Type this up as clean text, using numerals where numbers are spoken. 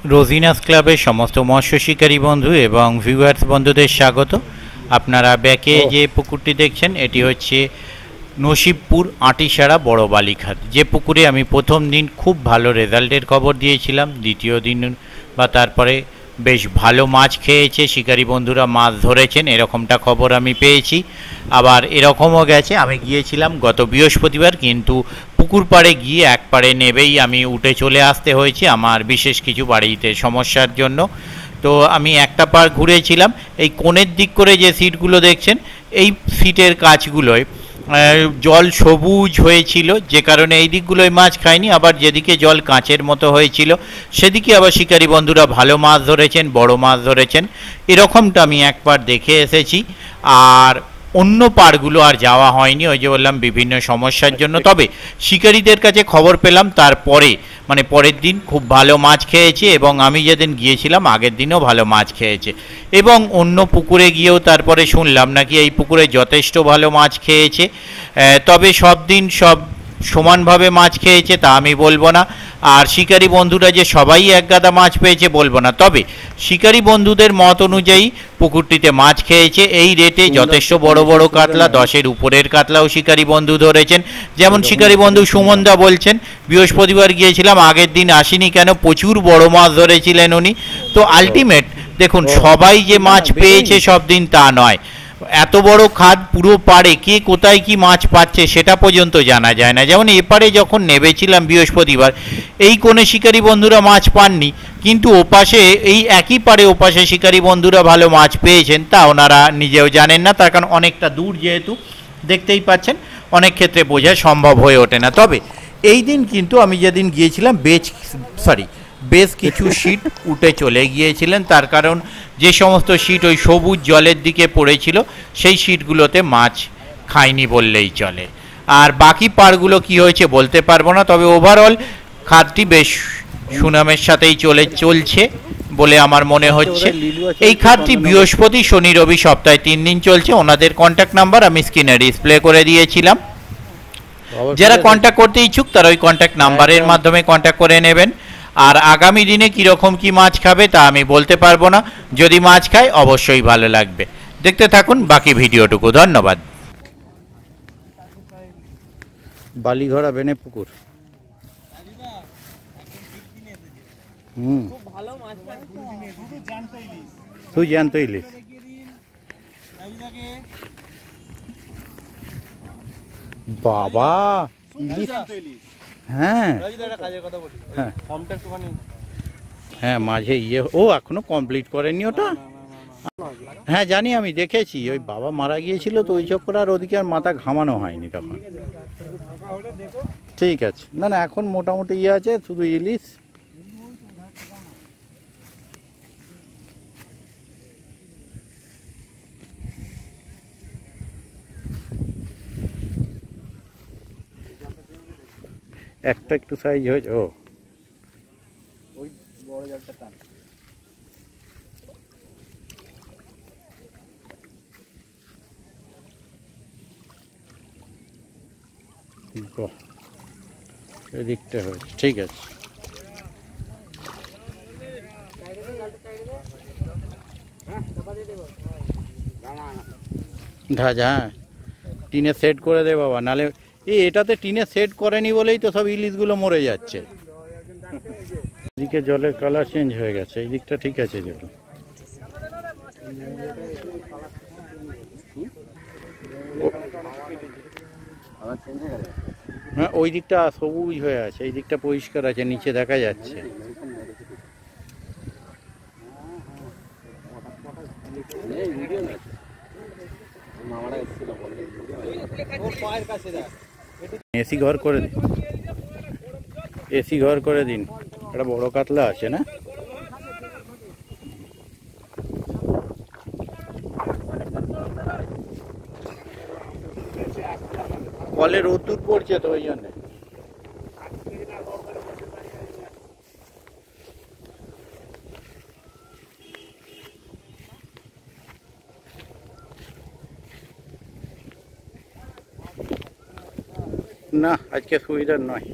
রোজিনাস ক্লাবের সমস্ত মৎস্য শিকারী বন্ধু এবং ভিউয়ার্স বন্ধুদের স্বাগত। আপনারা ব্যাকে যে পুকুরটি দেখছেন এটি হচ্ছে নসিবপুর আটিসারা বড় বালিখাত, যে পুকুরে আমি প্রথম দিন খুব ভালো রেজাল্টের খবর দিয়েছিলাম। দ্বিতীয় দিন বা তারপরে বেশ ভালো মাছ খেয়েছে, শিকারী বন্ধুরা মাছ ধরেছেন এরকমটা খবর আমি পেয়েছি। আবার এরকমও গেছে, আমি গিয়েছিলাম গত বৃহস্পতিবার, কিন্তু পুকুর পাড়ে গিয়ে এক পাড়ে নেবেই আমি উঠে চলে আসতে হয়েছে আমার বিশেষ কিছু বাড়িতে সমস্যার জন্য। তো আমি একটা পাড় ঘুরেছিলাম। এই কোণের দিক করে যে সিটগুলো দেখছেন, এই সিটের কাছগুলোয় জল সবুজ হয়েছিল, যে কারণে এই দিকগুলোয় মাছ খায়নি। আবার যেদিকে জল কাঁচের মতো হয়েছিল সেদিকে আবার শিকারী বন্ধুরা ভালো মাছ ধরেছেন, বড় মাছ ধরেছেন। এরকমটা আমি একবার দেখে এসেছি। আর অন্য পাড়গুলো আর যাওয়া হয়নি, ওই যে বললাম বিভিন্ন সমস্যার জন্য। তবে শিকারীদের কাছে খবর পেলাম তারপরে, মানে পরের দিন খুব ভালো মাছ খেয়েছে, এবং আমি যেদিন গিয়েছিলাম আগের দিনও ভালো মাছ খেয়েছে। এবং অন্য পুকুরে গিয়েও তারপরে শুনলাম নাকি এই পুকুরে যথেষ্ট ভালো মাছ খেয়েছে। তবে সব দিন সব সমানভাবে মাছ খেয়েছে তা আমি বলবো না, আর শিকারী বন্ধুরা যে সবাই এক গাদা মাছ পেয়েছে বলবো না। তবে শিকারী বন্ধুদের মত অনুযায়ী পুকুরটিতে মাছ খেয়েছে এই রেটে যথেষ্ট বড় বড় কাতলা, 10-এর উপরের কাতলাও শিকারী বন্ধু ধরেছেন। যেমন শিকারী বন্ধু সুমনদা বলছেন, বৃহস্পতিবার গিয়েছিলাম, আগের দিন আসিনি কেন, প্রচুর বড় মাছ ধরেছিলেন উনি। তো আলটিমেট দেখুন, সবাই যে মাছ পেয়েছে সব দিন তা নয়। এত বড় খাদ পুরো পাড়ে কে কোথায় কি মাছ পাচ্ছে সেটা পর্যন্ত জানা যায় না। যেমন এপারে যখন নেবেছিলাম বৃহস্পতিবার, এই কোণে শিকারী বন্ধুরা মাছ পাননি, কিন্তু ওপাশে এই একই পাড়ে ওপাশে শিকারী বন্ধুরা ভালো মাছ পেয়েছেন, তা ওনারা নিজেও জানেন না। তার কারণ অনেকটা দূর, যেহেতু দেখতেই পাচ্ছেন অনেক ক্ষেত্রে বোঝা সম্ভব হয়ে ওঠে না। তবে এই দিন কিন্তু আমি যেদিন গিয়েছিলাম বেশ কিছু সিট উঠে চলে গিয়েছিলেন। তার কারণ যে সমস্ত সিট ওই সবুজ জলের দিকে পড়েছিল সেই সিটগুলোতে মাছ খায়নি বললেই চলে। আর বাকি পাড়গুলো কি হয়েছে বলতে পারবো না, তবে ওভারঅল খাতটি বেশ সুনামের সাথেই চলছে বলে আমার মনে হচ্ছে। এই খাতটি বৃহস্পতি, শনি, রবি সপ্তাহে 3 দিন চলছে। ওনাদের কন্ট্যাক্ট নাম্বার আমি স্ক্রিনে ডিসপ্লে করে দিয়েছিলাম। যারা কন্ট্যাক্ট করতে ইচ্ছুক তারা ওই কন্ট্যাক্ট নাম্বারের মাধ্যমে কন্ট্যাক্ট করে নেবেন। আর আগামী দিনে কীরকম কি মাছ খাবে তা আমি বলতে পারবো না, যদি মাছ খায় অবশ্যই ভালো লাগবে। দেখতে থাকুন বাকি ভিডিওটুকু। ধন্যবাদ। বালিঘরা বেনে পুকুর। তুই জ্যান্ত ইলিশ। বাবা, হ্যাঁ হ্যাঁ, মাঝে ও এখনো কমপ্লিট করেনি ওটা। হ্যাঁ জানি, আমি দেখেছি। ওই বাবা মারা গিয়েছিল তো ওই চক্কর, আর ওদিকে আর মাথা ঘামানো হয়নি তখন। ঠিক আছে, না না এখন মোটামুটি আছে, শুধু ইলিশ। একটা একটু সাইজ হয়েছে। ও ওই বড় জালটা টান। এদিকটা হয়েছে, ঠিক আছে। হ্যাঁ, টিনে সেট করে দে বাবা, নালে এটাতে টিনে সেট করেনি বলেই তো সব ইলিশগুলো মরে যাচ্ছে। এদিকে জলের কালার চেঞ্জ হয়ে গেছে, এই দিকটা ঠিক আছে জল। হ্যাঁ, ওই দিকটা সবুজ হয়ে আছে, এই দিকটা পরিষ্কার আছে, নিচে দেখা যাচ্ছে। এসি ঘর করে দিন, এসি ঘর করে দিন। একটা বড় কাতলা আছে না? কলে রোদ্দুর পড়ছে তো ওই জন্য। না, আজকে সুবিধার নয়।